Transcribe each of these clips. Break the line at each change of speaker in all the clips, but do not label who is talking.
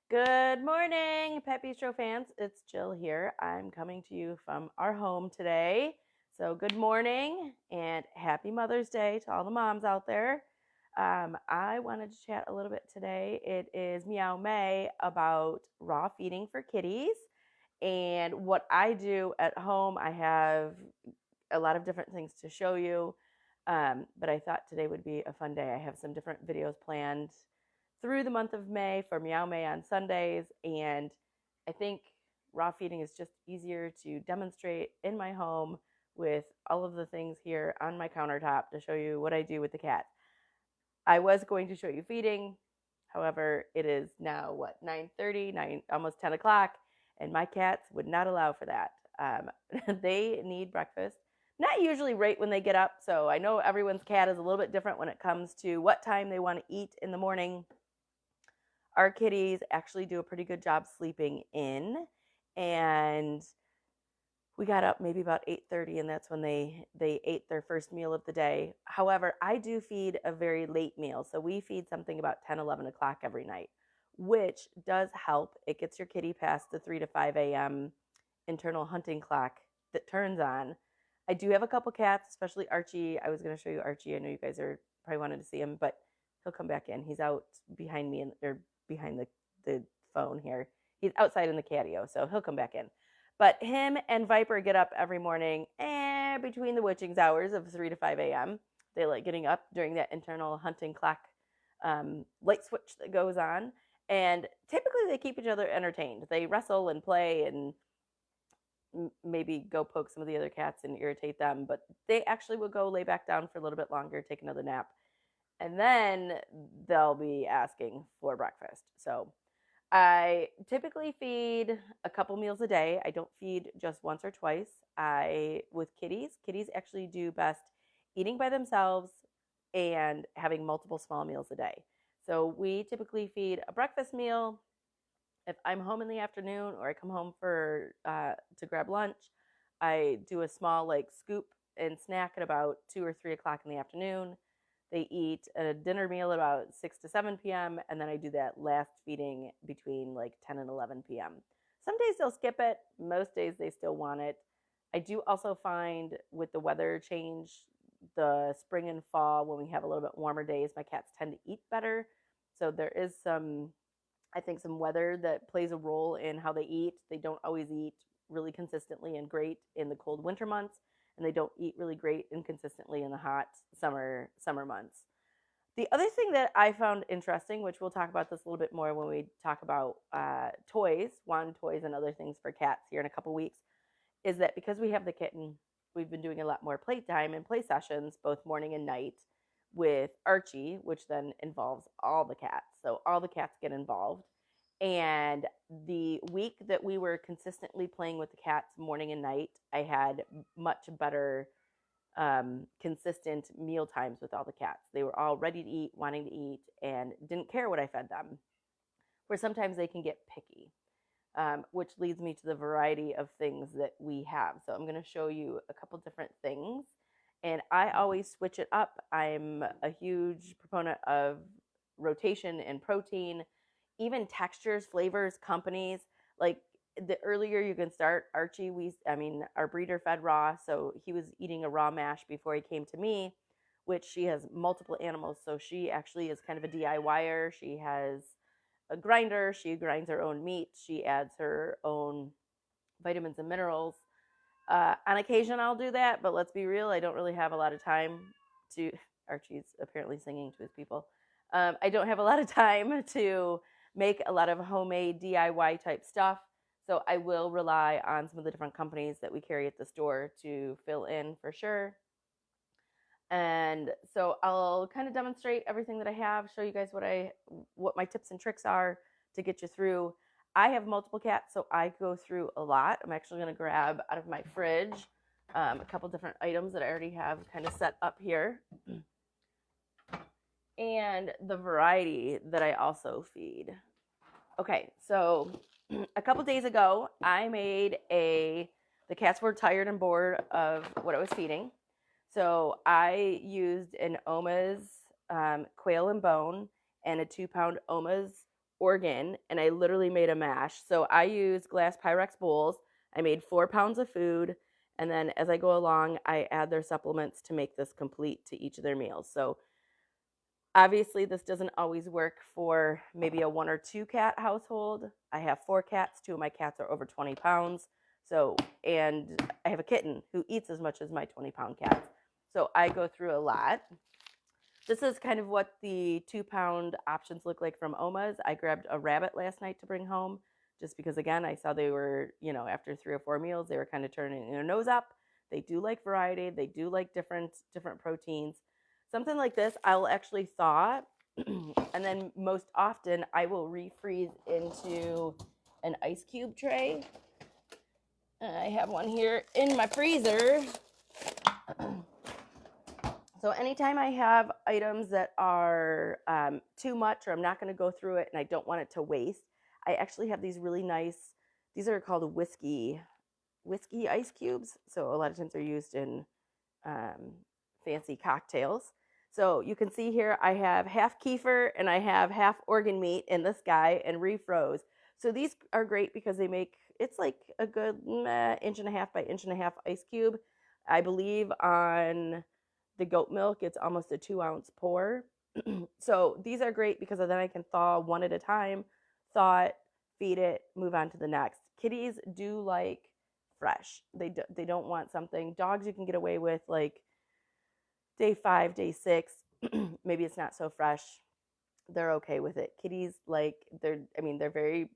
Good morning, Pet Beastro fans. It's Jill here. I'm coming to you from our home today. So, good morning and happy Mother's Day to all the moms out there. I wanted to chat a little bit today. It is Meow May about raw feeding for kitties and what I do at home. I have a lot of different things to show you, but I thought today would be a fun day. I have some different videos planned through the month of May for Meow May on Sundays. And I think raw feeding is just easier to demonstrate in my home with all of the things here on my countertop to show you what I do with the cat. I was going to show you feeding. However, it is now, 9:30, almost 10 o'clock, and my cats would not allow for that. They need breakfast. Not usually right when they get up, so I know everyone's cat is a little bit different when it comes to what time they want to eat in the morning. Our kitties actually do a pretty good job sleeping in, and we got up maybe about 8:30, and that's when they ate their first meal of the day. However, I do feed a very late meal, so we feed something about 10, 11 o'clock every night, which does help. It gets your kitty past the 3 to 5 a.m. internal hunting clock that turns on. I do have a couple cats, especially Archie. I was going to show you Archie. I know you guys are probably wanted to see him, but he'll come back in. He's out behind me, or behind the phone here. He's outside in the catio, so he'll come back in. But him and Viper get up every morning between the witching hours of 3 to 5 a.m. They like getting up during that internal hunting clock light switch that goes on. And typically they keep each other entertained. They wrestle and play and maybe go poke some of the other cats and irritate them. But they actually will go lay back down for a little bit longer, take another nap. And then they'll be asking for breakfast. So I typically feed a couple meals a day. I don't feed just once or twice. With kitties actually do best eating by themselves and having multiple small meals a day. So we typically feed a breakfast meal. If I'm home in the afternoon or I come home for to grab lunch, I do a small like scoop and snack at about 2 or 3 o'clock in the afternoon. They eat a dinner meal at about 6 to 7 p.m., and then I do that last feeding between like 10 and 11 p.m. Some days they'll skip it. Most days they still want it. I do also find with the weather change, the spring and fall, when we have a little bit warmer days, my cats tend to eat better. So there is I think, some weather that plays a role in how they eat. They don't always eat really consistently and great in the cold winter months, and they don't eat really great and consistently in the hot summer months. The other thing that I found interesting, which we'll talk about this a little bit more when we talk about toys, wand toys, and other things for cats here in a couple weeks, is that because we have the kitten, we've been doing a lot more playtime and play sessions, both morning and night, with Archie, which then involves all the cats. So all the cats get involved. And the week that we were consistently playing with the cats morning and night, I had much better consistent meal times with all the cats. They were all ready to eat, wanting to eat, and didn't care what I fed them. Where sometimes they can get picky, which leads me to the variety of things that we have. So I'm going to show you a couple different things. And I always switch it up. I'm a huge proponent of rotation and protein, even textures, flavors, companies. Like the earlier you can start, Archie, our breeder fed raw, so he was eating a raw mash before he came to me, which she has multiple animals, so she actually is kind of a DIYer. She has a grinder, she grinds her own meat, she adds her own vitamins and minerals. On occasion I'll do that, but let's be real, I don't really have a lot of time to, Archie's apparently singing to his people. I don't have a lot of time to make a lot of homemade DIY type stuff. So I will rely on some of the different companies that we carry at the store to fill in for sure. And so I'll kind of demonstrate everything that I have, show you guys what my tips and tricks are to get you through. I have multiple cats, so I go through a lot. I'm actually going to grab out of my fridge a couple different items that I already have kind of set up here. And the variety that I also feed. Okay, so a couple days ago, the cats were tired and bored of what I was feeding. So I used an Oma's quail and bone and a 2-pound Oma's organ, and I literally made a mash. So I use glass Pyrex bowls. I made 4 pounds of food, and then as I go along, I add their supplements to make this complete to each of their meals. So obviously, this doesn't always work for maybe a 1 or 2 cat household. I have 4 cats. 2 of my cats are over 20 pounds. So, and I have a kitten who eats as much as my 20-pound cats. So I go through a lot. This is kind of what the 2-pound options look like from Oma's. I grabbed a rabbit last night to bring home just because, again, I saw they were, after 3 or 4 meals, they were kind of turning their nose up. They do like variety. They do like different proteins. Something like this, I will actually thaw, and then most often I will refreeze into an ice cube tray. I have one here in my freezer. So anytime I have items that are too much, or I'm not going to go through it and I don't want it to waste, I actually have these really nice, these are called whiskey ice cubes. So a lot of times they're used in fancy cocktails. So you can see here I have half kefir and I have half organ meat in this guy and refroze. So these are great because they make, it's like a good 1.5 inch by 1.5 inch ice cube. I believe on the goat milk it's almost a 2-ounce pour. So these are great because then I can thaw one at a time, thaw it, feed it, move on to the next. Kitties do like fresh. They don't want something. Dogs you can get away with like day 5, day 6, maybe it's not so fresh. They're okay with it. Kitties they're very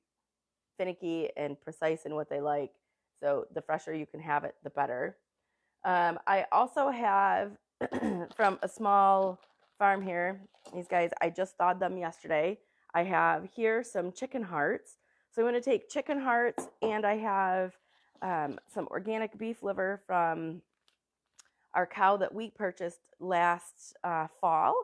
finicky and precise in what they like. So the fresher you can have it, the better. I also have from a small farm here, these guys, I just thawed them yesterday. I have here some chicken hearts. So I'm going to take chicken hearts, and I have some organic beef liver from our cow that we purchased last fall.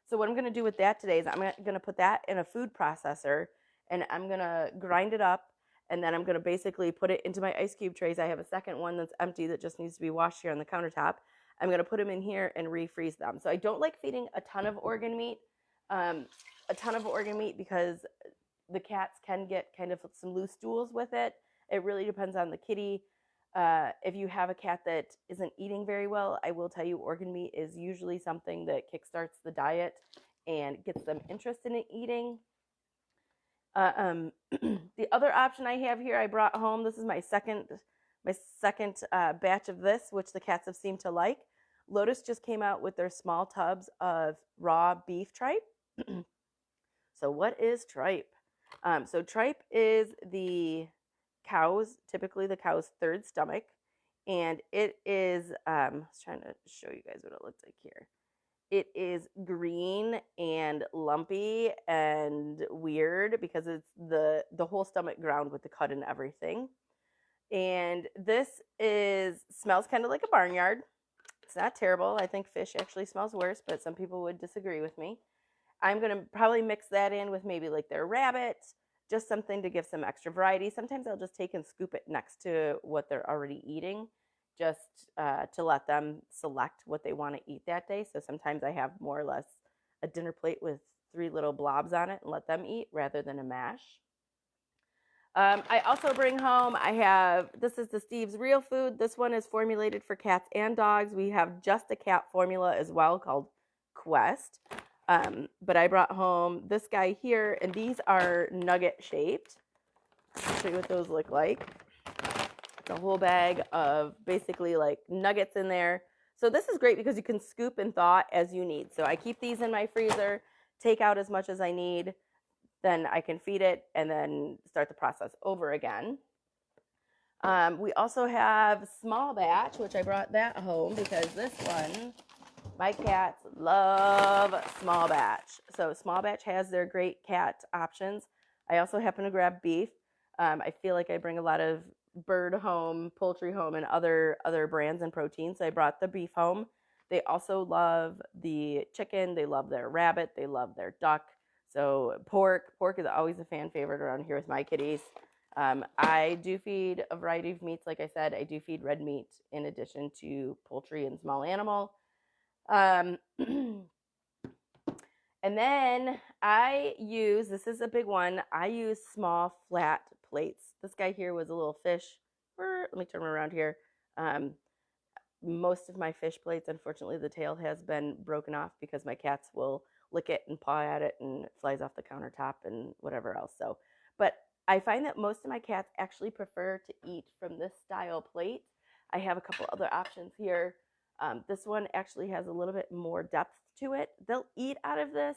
So what I'm going to do with that today is I'm going to put that in a food processor, and I'm going to grind it up, and then I'm going to basically put it into my ice cube trays. I have a second one that's empty that just needs to be washed here on the countertop. I'm going to put them in here and refreeze them. So I don't like feeding a ton of organ meat because the cats can get kind of some loose stools with it. It really depends on the kitty. If you have a cat that isn't eating very well, I will tell you organ meat is usually something that kickstarts the diet and gets them interested in eating. The other option I have here, I brought home, this is my second batch of this, which the cats have seemed to like. Lotus just came out with their small tubs of raw beef tripe. So what is tripe? So tripe is typically the cow's third stomach, and it is, I was trying to show you guys what it looks like here. It is green and lumpy and weird because it's the whole stomach ground with the cut and everything. And this smells kind of like a barnyard. It's not terrible. I think fish actually smells worse, but some people would disagree with me. I'm going to probably mix that in with maybe like their rabbit, just something to give some extra variety. Sometimes I'll just take and scoop it next to what they're already eating, just to let them select what they want to eat that day. So sometimes I have more or less a dinner plate with 3 little blobs on it and let them eat rather than a mash. I also bring home, this is the Steve's Real Food. This one is formulated for cats and dogs. We have just a cat formula as well called Quest. But I brought home this guy here, and these are nugget shaped. I'll show you what those look like. It's a whole bag of basically like nuggets in there. So this is great because you can scoop and thaw as you need. So I keep these in my freezer, take out as much as I need, then I can feed it and then start the process over again. We also have small batch, which I brought that home because this one, my cats love small batch. So small batch has their great cat options. I also happen to grab beef. I feel like I bring a lot of bird home, poultry home, and other brands and proteins. So I brought the beef home. They also love the chicken. They love their rabbit. They love their duck. So pork is always a fan favorite around here with my kitties. I do feed a variety of meats. Like I said, I do feed red meat in addition to poultry and small animal. And then I use, this is a big one, I use small flat plates. This guy here was a little fish. Let me turn him around here. Um, most of my fish plates, unfortunately, the tail has been broken off because my cats will lick it and paw at it and it flies off the countertop and whatever else. So, but I find that most of my cats actually prefer to eat from this style plate. I have a couple other options here. This one actually has a little bit more depth to it. They'll eat out of this,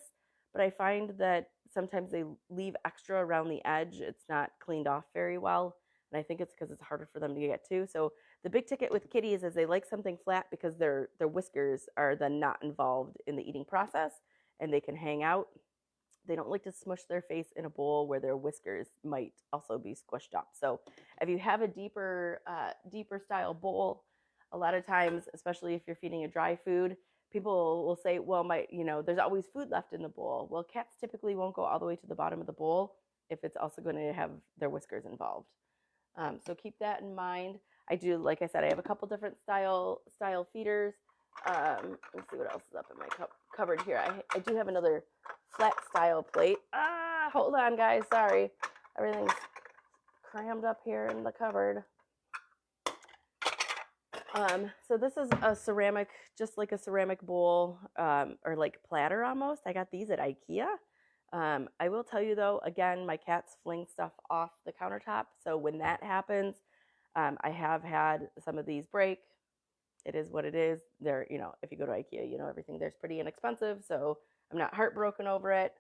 but I find that sometimes they leave extra around the edge. It's not cleaned off very well. And I think it's because it's harder for them to get to. So the big ticket with kitties is they like something flat because their whiskers are then not involved in the eating process and they can hang out. They don't like to smush their face in a bowl where their whiskers might also be squished up. So if you have a deeper style bowl, a lot of times, especially if you're feeding a dry food, people will say, well, there's always food left in the bowl. Well, cats typically won't go all the way to the bottom of the bowl if it's also going to have their whiskers involved. So keep that in mind. I do, like I said, I have a couple different style feeders. Let's see what else is up in my cupboard here. I do have another flat style plate. Hold on, guys. Sorry. Everything's crammed up here in the cupboard. So this is a ceramic, just like a ceramic bowl, or like platter almost. I got these at IKEA. I will tell you though, again, my cats fling stuff off the countertop. So when that happens, I have had some of these break. It is what it is. They're, if you go to IKEA, everything there's pretty inexpensive. So I'm not heartbroken over it.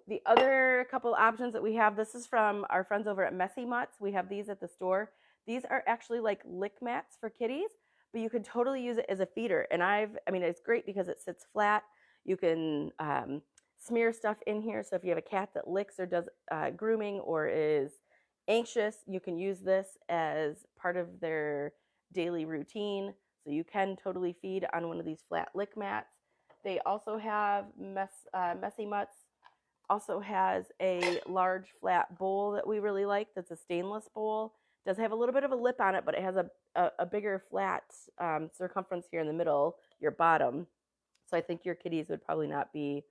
The other couple options that we have, this is from our friends over at Messy Mutts. We have these at the store. These are actually like lick mats for kitties, but you could totally use it as a feeder. And it's great because it sits flat. You can smear stuff in here. So if you have a cat that licks or does grooming or is anxious, you can use this as part of their daily routine. So you can totally feed on one of these flat lick mats. They also have Messy Mutts also has a large flat bowl that we really like. That's a stainless bowl. It does have a little bit of a lip on it, but it has a bigger flat circumference here in the middle, your bottom. So I think your kitties would probably not be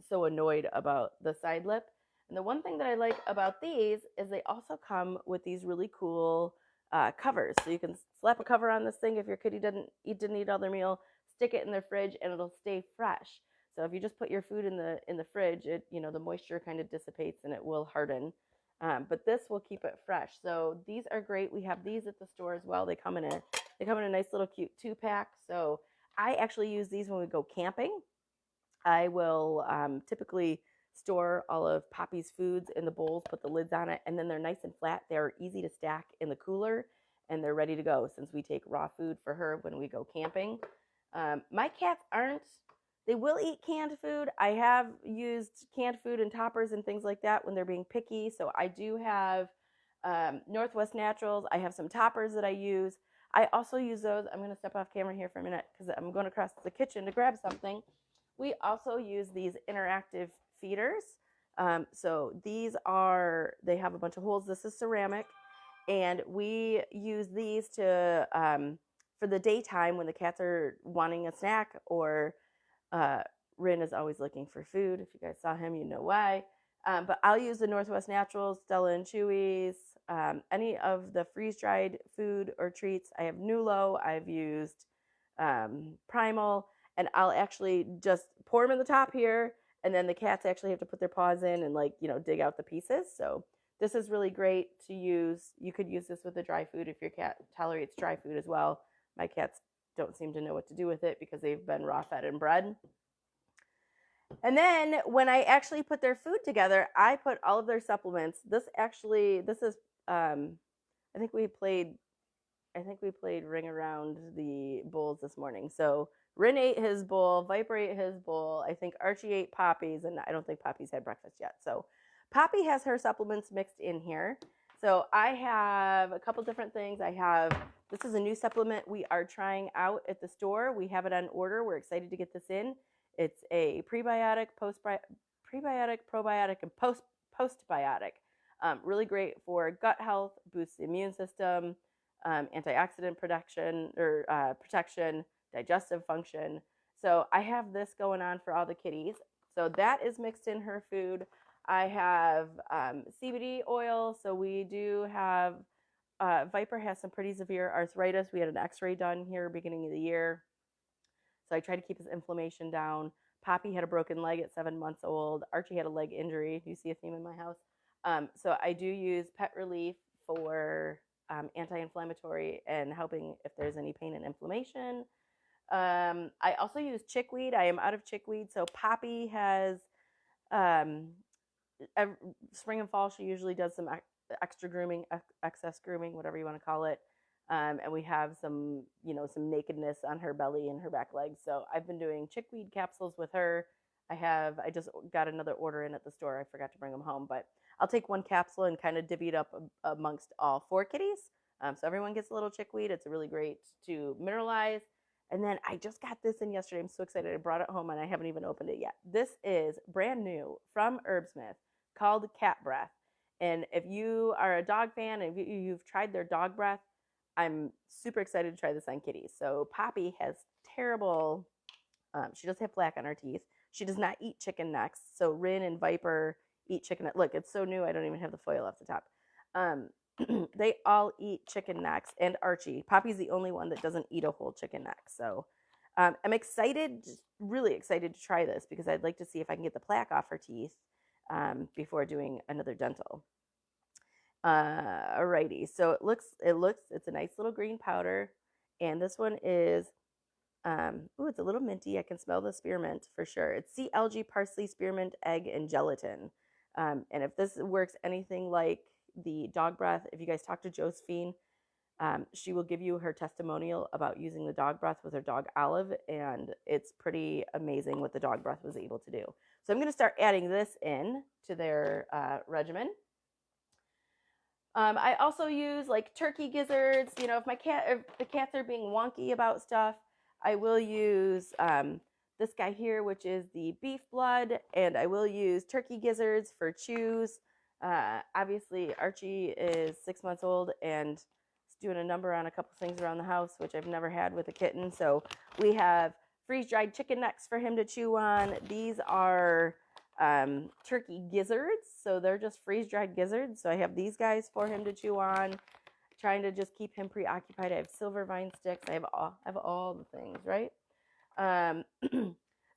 so annoyed about the side lip. And the one thing that I like about these is they also come with these really cool covers. So you can slap a cover on this thing if your kitty didn't eat all their meal, stick it in their fridge, and it'll stay fresh. So if you just put your food in the fridge, it the moisture kind of dissipates and it will harden. But this will keep it fresh. So these are great. We have these at the store as well. They come in a nice little cute 2-pack. So I actually use these when we go camping. I will typically store all of Poppy's foods in the bowls, put the lids on it, and then they're nice and flat. They're easy to stack in the cooler, and they're ready to go since we take raw food for her when we go camping. My cats they will eat canned food. I have used canned food and toppers and things like that when they're being picky. So I do have Northwest Naturals. I have some toppers that I use. I also use those. I'm going to step off camera here for a minute because I'm going across the kitchen to grab something. We also use these interactive feeders. So they have a bunch of holes. This is ceramic. And we use these to, for the daytime when the cats are wanting a snack or Rin is always looking for food. If you guys saw him, you know why. But I'll use the Northwest Naturals, Stella and Chewy's, any of the freeze-dried food or treats. I have Nulo. I've used Primal. And I'll actually just pour them in the top here, and then the cats actually have to put their paws in and dig out the pieces. So this is really great to use. You could use this with the dry food if your cat tolerates dry food as well. My cats don't seem to know what to do with it because they've been raw fed and bred. And then when I actually put their food together, I put all of their supplements. This is I think we played Ring Around the bowls this morning. So Rin ate his bowl, Viper ate his bowl. I think Archie ate Poppy's, and I don't think Poppy's had breakfast yet. So Poppy has her supplements mixed in here. So I have a couple different things. This is a new supplement we are trying out at the store. We have it on order. We're excited to get this in. It's a prebiotic, probiotic, and postbiotic. Really great for gut health, boosts the immune system, antioxidant protection, digestive function. So I have this going on for all the kitties. So that is mixed in her food. I have CBD oil. So we do have, Viper has some pretty severe arthritis. We had an x-ray done here beginning of the year. So I try to keep his inflammation down. Poppy had a broken leg at 7 months old. Archie had a leg injury. Do you see a theme in my house? So I do use Pet Relief for anti-inflammatory and helping if there's any pain and inflammation. I also use chickweed. I am out of chickweed. So Poppy has um, spring and fall. She usually does some extra grooming, excess grooming, whatever you want to call it. And we have some, some nakedness on her belly and her back legs. So I've been doing chickweed capsules with her. I just got another order in at the store. I forgot to bring them home, but I'll take one capsule and kind of divvy it up amongst all 4 kitties. So everyone gets a little chickweed. It's really great to mineralize. And then I just got this in yesterday. I'm so excited. I brought it home and I haven't even opened it yet. This is brand new from Herbsmith, called Cat Breath. And if you are a dog fan and you've tried their dog breath, I'm super excited to try this on kitties. So Poppy has terrible, she does have plaque on her teeth. She does not eat chicken necks. So Rin and Viper eat chicken. Look, it's so new. I don't even have the foil off the top. They all eat chicken necks, and Archie. Poppy's the only one that doesn't eat a whole chicken neck. So I'm excited, really excited to try this because I'd like to see if I can get the plaque off her teeth before doing another dental. Alrighty, so it's a nice little green powder, and this one is, it's a little minty. I can smell the spearmint for sure. It's sea algae, parsley, spearmint, egg, and gelatin. And if this works anything like the dog breath, if you guys talk to Josephine, she will give you her testimonial about using the dog breath with her dog Olive, and it's pretty amazing what the dog breath was able to do. So I'm going to start adding this in to their regimen. I also use like turkey gizzards. If the cats are being wonky about stuff, I will use this guy here, which is the beef blood, and I will use turkey gizzards for chews. Obviously, Archie is 6 months old and doing a number on a couple things around the house, which I've never had with a kitten. So we have freeze-dried chicken necks for him to chew on. These are turkey gizzards, so they're just freeze-dried gizzards. So I have these guys for him to chew on, trying to just keep him preoccupied. I have silver vine sticks. I have all the things, right?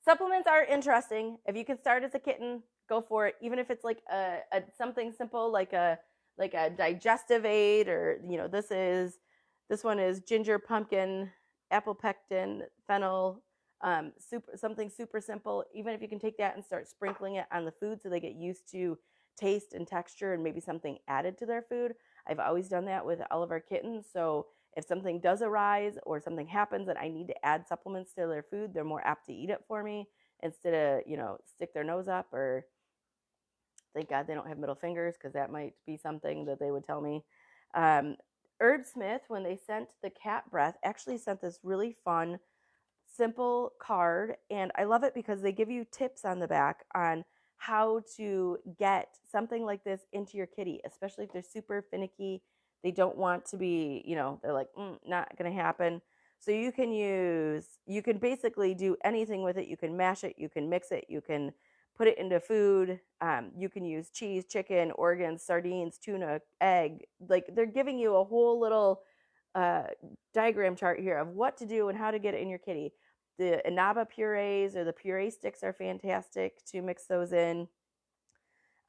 Supplements are interesting. If you can start as a kitten, go for it. Even if it's like a something simple like a digestive aid, or this one is ginger, pumpkin, apple pectin, fennel, something super simple. Even if you can take that and start sprinkling it on the food so they get used to taste and texture and maybe something added to their food. I've always done that with all of our kittens. So if something does arise or something happens and I need to add supplements to their food, they're more apt to eat it for me instead of, stick their nose up, or thank God they don't have middle fingers, because that might be something that they would tell me. Herbsmith, when they sent the cat breath, actually sent this really fun, simple card, and I love it because they give you tips on the back on how to get something like this into your kitty, especially if they're super finicky. They don't want to be, they're like, not going to happen. So you can basically do anything with it. You can mash it, you can mix it, you can put it into food. You can use cheese, chicken, organs, sardines, tuna, egg. Like, they're giving you a whole little diagram chart here of what to do and how to get it in your kitty. The Inaba purees or the puree sticks are fantastic to mix those in.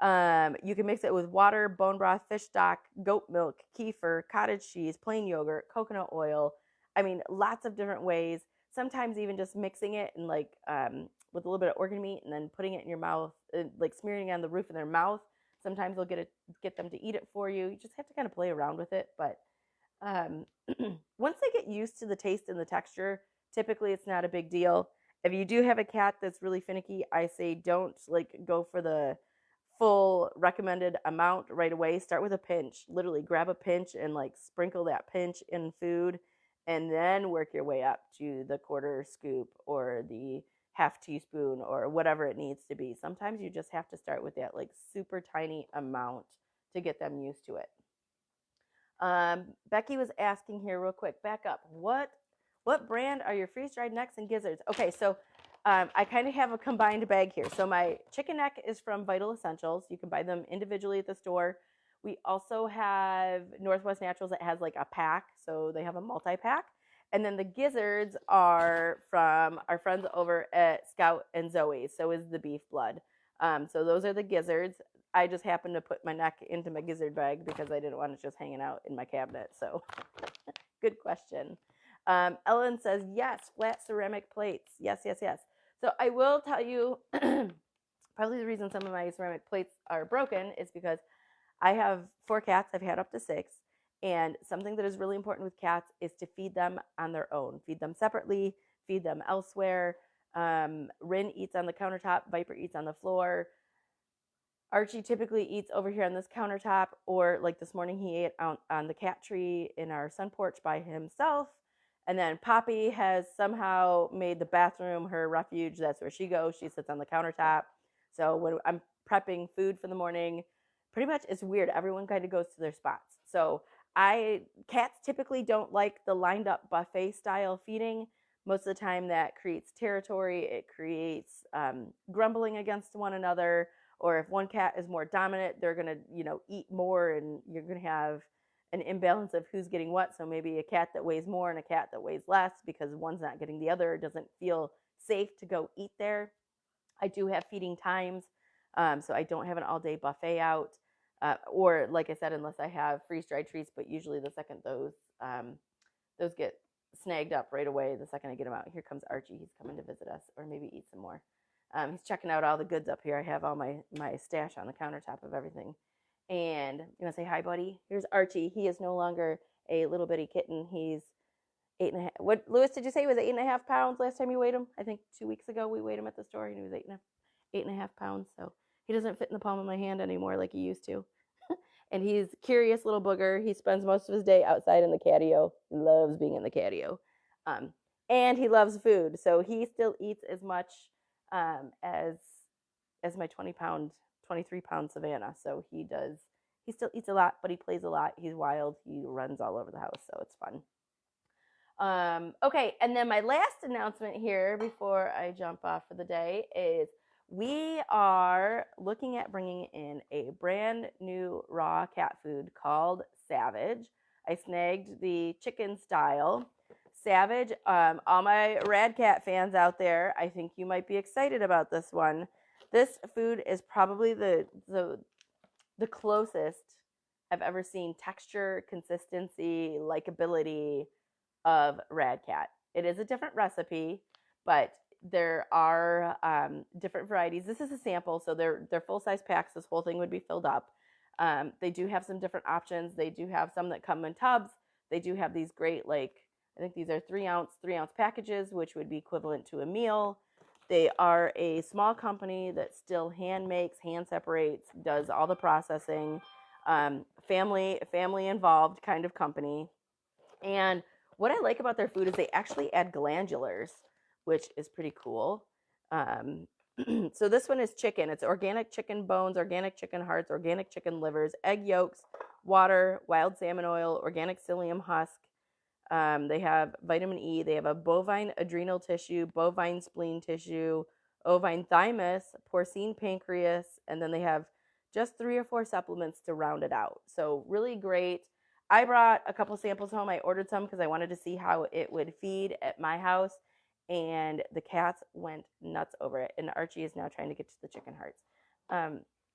You can mix it with water, bone broth, fish stock, goat milk, kefir, cottage cheese, plain yogurt, coconut oil. I mean, lots of different ways. Sometimes even just mixing it and with a little bit of organ meat and then putting it in your mouth, like smearing it on the roof of their mouth. Sometimes they'll get them to eat it for you. You just have to kind of play around with it. But once they get used to the taste and the texture, typically it's not a big deal. If you do have a cat that's really finicky, I say don't go for the full recommended amount right away. Start with a pinch. Literally grab a pinch and sprinkle that pinch in food, and then work your way up to the quarter scoop or the half teaspoon or whatever it needs to be. Sometimes you just have to start with that super tiny amount to get them used to it. Becky was asking here real quick, back up. What brand are your freeze-dried necks and gizzards? Okay, so I kind of have a combined bag here. So my chicken neck is from Vital Essentials. You can buy them individually at the store. We also have Northwest Naturals that has like a pack, so they have a multi-pack. And then the gizzards are from our friends over at Scout and Zoe. So is the beef blood. So those are the gizzards. I just happened to put my neck into my gizzard bag because I didn't want it just hanging out in my cabinet. So good question. Ellen says, yes, flat ceramic plates. Yes, yes, yes. So I will tell you, probably the reason some of my ceramic plates are broken is because I have 4 cats. I've had up to 6. And something that is really important with cats is to feed them on their own. Feed them separately, feed them elsewhere. Rin eats on the countertop, Viper eats on the floor. Archie typically eats over here on this countertop, or like this morning he ate on the cat tree in our sun porch by himself. And then Poppy has somehow made the bathroom her refuge. That's where she goes. She sits on the countertop. So when I'm prepping food for the morning, pretty much it's weird. Everyone kind of goes to their spots. So cats typically don't like the lined up buffet style feeding. Most of the time that creates territory. It creates grumbling against one another. Or if one cat is more dominant, they're going to, eat more, and you're going to have an imbalance of who's getting what. So maybe a cat that weighs more and a cat that weighs less because one's not getting the other, doesn't feel safe to go eat there. I do have feeding times, so I don't have an all-day buffet out. Or like I said, unless I have freeze-dried treats, but usually the second those get snagged up right away, the second I get them out. Here comes Archie. He's coming to visit us, or maybe eat some more. He's checking out all the goods up here. I have all my stash on the countertop of everything. And you want to say hi, buddy? Here's Archie. He is no longer a little bitty kitten. He's 8.5. What, Lewis, did you say he was 8.5 pounds last time you weighed him? I think 2 weeks ago we weighed him at the store, and he was 8.5 pounds. So he doesn't fit in the palm of my hand anymore like he used to. And he's a curious little booger. He spends most of his day outside in the catio. He loves being in the catio. And he loves food. So he still eats as much as my 23-pound Savannah. So he still eats a lot, but he plays a lot. He's wild. He runs all over the house, so it's fun. Okay, and then my last announcement here before I jump off for the day is we are looking at bringing in a brand new raw cat food called Savage. I snagged the chicken style Savage. All my Rad Cat fans out there, I think you might be excited about this one. This food is probably the closest I've ever seen texture, consistency, likability of Rad Cat. It is a different recipe, but there are different varieties. This is a sample, so they're full-size packs. This whole thing would be filled up. They do have some different options. They do have some that come in tubs. They do have these great, I think these are 3-ounce packages, which would be equivalent to a meal. They are a small company that still hand makes, hand separates, does all the processing, family involved kind of company. And what I like about their food is they actually add glandulars, which is pretty cool. So this one is chicken. It's organic chicken bones, organic chicken hearts, organic chicken livers, egg yolks, water, wild salmon oil, organic psyllium husk. They have vitamin E. They have a bovine adrenal tissue, bovine spleen tissue, ovine thymus, porcine pancreas, and then they have just 3 or 4 supplements to round it out. So really great. I brought a couple samples home. I ordered some because I wanted to see how it would feed at my house, and the cats went nuts over it. And Archie is now trying to get to the chicken hearts.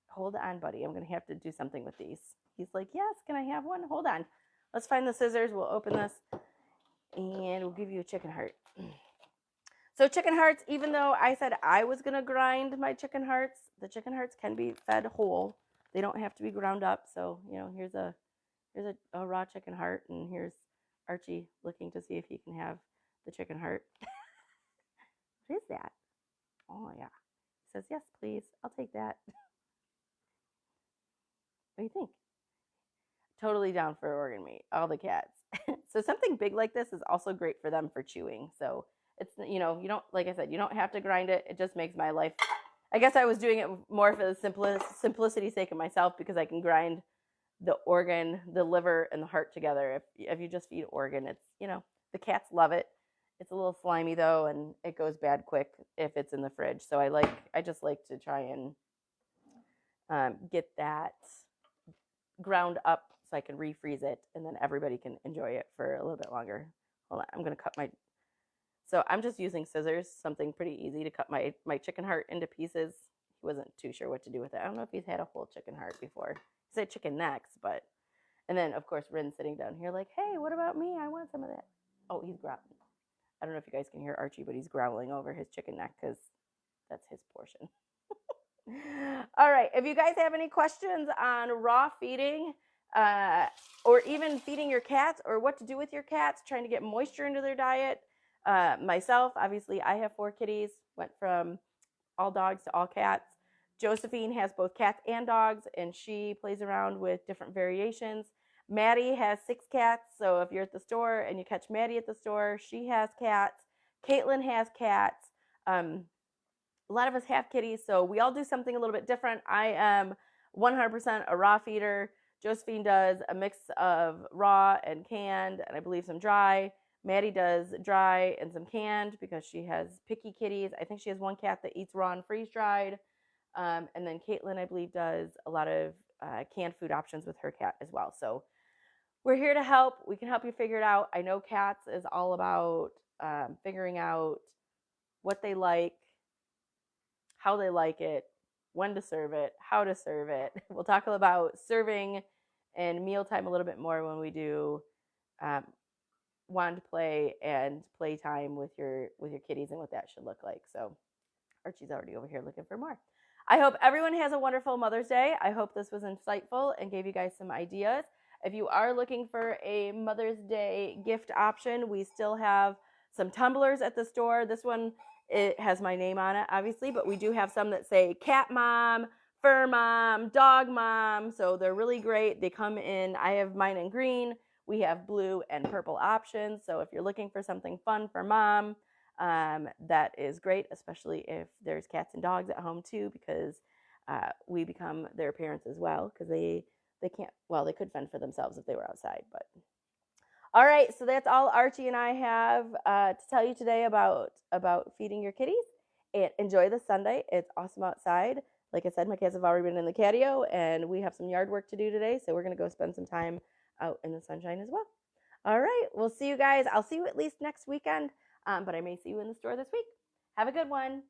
Hold on, buddy. I'm going to have to do something with these. He's like, yes, can I have one? Hold on. Let's find the scissors. We'll open this, and we'll give you a chicken heart. So chicken hearts, even though I said I was going to grind my chicken hearts, the chicken hearts can be fed whole. They don't have to be ground up. So, here's a raw chicken heart, and here's Archie looking to see if he can have the chicken heart. What is that? Oh, yeah. He says, yes, please. I'll take that. What do you think? Totally down for organ meat, all the cats. So something big like this is also great for them for chewing. So it's, you don't, like I said, you don't have to grind it. It just makes my life, I guess I was doing it more for the simplicity's sake of myself, because I can grind the organ, the liver, and the heart together. If you just feed organ, it's, the cats love it. It's a little slimy though, and it goes bad quick if it's in the fridge. So I just like to try and get that ground up so I can refreeze it, and then everybody can enjoy it for a little bit longer. Hold on, I'm gonna cut my. So I'm just using scissors, something pretty easy to cut my chicken heart into pieces. He wasn't too sure what to do with it. I don't know if he's had a whole chicken heart before. He said chicken necks, but and then of course Rin's sitting down here like, hey, what about me? I want some of that. Oh, he's growling. I don't know if you guys can hear Archie, but he's growling over his chicken neck because that's his portion. All right. If you guys have any questions on raw feeding or even feeding your cats or what to do with your cats, trying to get moisture into their diet, myself, obviously, I have 4 kitties, went from all dogs to all cats. Josephine has both cats and dogs, and she plays around with different variations. Maddie has 6 cats, so if you're at the store and you catch Maddie at the store, she has cats. Caitlin has cats. A lot of us have kitties, so we all do something a little bit different. I am 100% a raw feeder. Josephine does a mix of raw and canned, and I believe some dry. Maddie does dry and some canned because she has picky kitties. I think she has one cat that eats raw and freeze-dried. And then Caitlin, I believe, does a lot of canned food options with her cat as well. So we're here to help. We can help you figure it out. I know cats is all about figuring out what they like, how they like it, when to serve it, how to serve it. We'll talk about serving and mealtime a little bit more when we do wand play and playtime with your kitties and what that should look like. So Archie's already over here looking for more. I hope everyone has a wonderful Mother's Day. I hope this was insightful and gave you guys some ideas. If you are looking for a Mother's Day gift option, we still have some tumblers at the store. This one, it has my name on it, obviously, but we do have some that say cat mom, fur mom, dog mom. So they're really great. They come in, I have mine in green. We have blue and purple options. So if you're looking for something fun for mom, that is great, especially if there's cats and dogs at home too, because we become their parents as well, because they can't, well, they could fend for themselves if they were outside. But all right, so that's all Archie and I have to tell you today about feeding your kitties. And enjoy the Sunday. It's awesome outside. Like I said, my kids have already been in the catio, and we have some yard work to do today, so we're going to go spend some time out in the sunshine as well. All right, we'll see you guys. I'll see you at least next weekend, but I may see you in the store this week. Have a good one.